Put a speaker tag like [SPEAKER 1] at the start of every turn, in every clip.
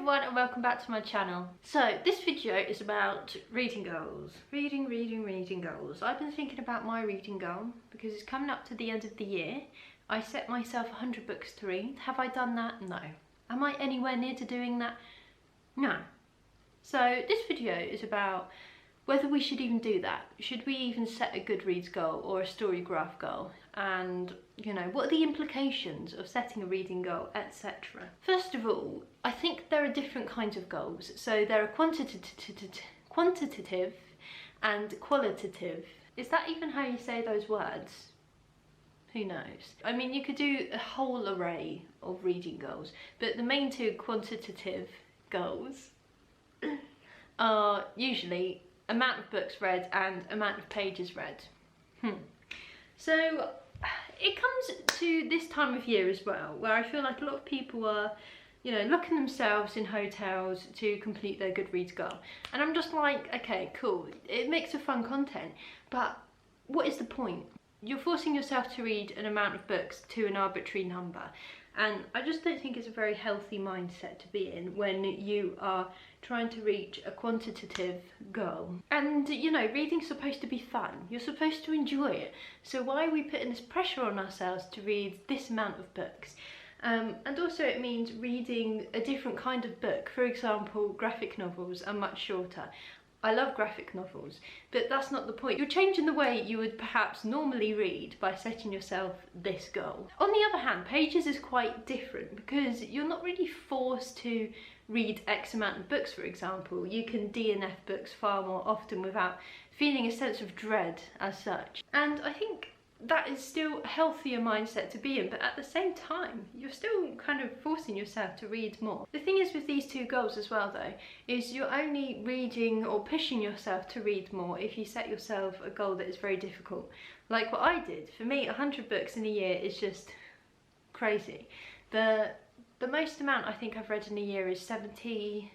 [SPEAKER 1] everyone and welcome back to my channel. So this video is about reading goals. Reading goals. I've been thinking about my reading goal because it's coming up to the end of the year. I set myself 100 books to read. Have I done that? No. Am I anywhere near to doing that? No. So this video is about whether we should even do that. Should we even set a Goodreads goal or a story graph goal? And, you know, what are the implications of setting a reading goal, etc. First of all, I think there are different kinds of goals. So there are quantitative and qualitative. Is that even how you say those words? Who knows? I mean, you could do a whole array of reading goals, but the main two quantitative goals are usually amount of books read and amount of pages read. So it comes to this time of year as well, where I feel like a lot of people are, you know, locking themselves in hotels to complete their Goodreads goal. And I'm just like, okay, cool. It makes for fun content, but what is the point? You're forcing yourself to read an amount of books to an arbitrary number. And I just don't think it's a very healthy mindset to be in when you are trying to reach a quantitative goal. And, you know, reading's supposed to be fun. You're supposed to enjoy it. So why are we putting this pressure on ourselves to read this amount of books? And also it means reading a different kind of book. For example, graphic novels are much shorter. I love graphic novels, but that's not the point. You're changing the way you would perhaps normally read by setting yourself this goal. On the other hand, pages is quite different because you're not really forced to read X amount of books, for example. You can DNF books far more often without feeling a sense of dread as such. And I think that is still a healthier mindset to be in, but at the same time you're still kind of forcing yourself to read more. The thing is with these two goals as well though, is you're only reading or pushing yourself to read more if you set yourself a goal that is very difficult. Like what I did. For me, 100 books in a year is just crazy. The most amount I think I've read in a year is 75,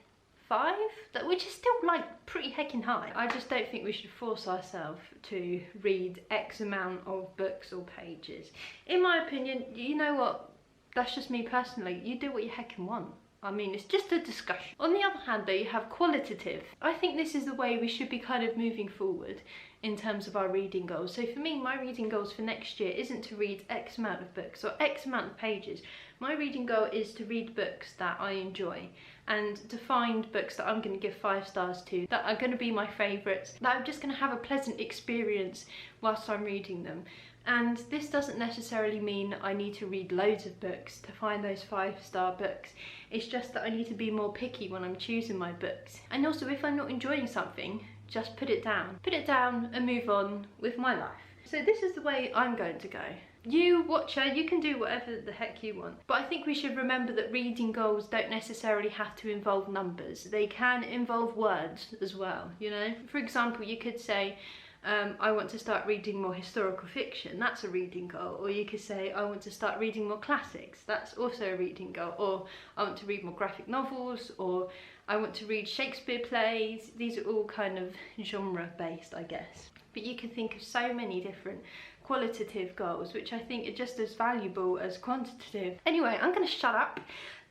[SPEAKER 1] which is still like pretty heckin' high. I just don't think we should force ourselves to read X amount of books or pages. In my opinion, you know what, that's just me personally, you do what you heckin' want. I mean, it's just a discussion. On the other hand though, you have qualitative. I think this is the way we should be kind of moving forward in terms of our reading goals. So for me, my reading goals for next year isn't to read X amount of books or X amount of pages. My reading goal is to read books that I enjoy and to find books that I'm going to give 5 stars to, that are going to be my favourites, that I'm just going to have a pleasant experience whilst I'm reading them. And this doesn't necessarily mean I need to read loads of books to find those 5-star books. It's just that I need to be more picky when I'm choosing my books. And also, if I'm not enjoying something, just put it down. Put it down and move on with my life. So this is the way I'm going to go. You, watcher, you can do whatever the heck you want. But I think we should remember that reading goals don't necessarily have to involve numbers. They can involve words as well, you know? For example, you could say, I want to start reading more historical fiction. That's a reading goal. Or you could say, I want to start reading more classics. That's also a reading goal. Or I want to read more graphic novels. Or I want to read Shakespeare plays. These are all kind of genre based, I guess. But you can think of so many different qualitative goals, which I think are just as valuable as quantitative. Anyway, I'm going to shut up.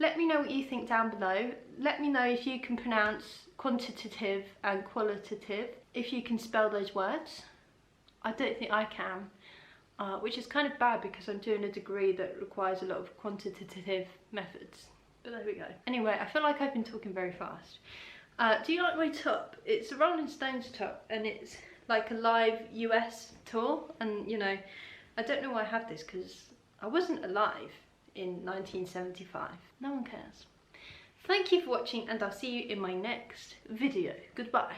[SPEAKER 1] Let me know what you think down below. Let me know if you can pronounce quantitative and qualitative, if you can spell those words. I don't think I can, which is kind of bad because I'm doing a degree that requires a lot of quantitative methods. But there we go. Anyway, I feel like I've been talking very fast. Do you like my top? It's a Rolling Stones top and it's like a live US tour, and you know, I don't know why I have this because I wasn't alive in 1975. No one cares. Thank you for watching and I'll see you in my next video. Goodbye.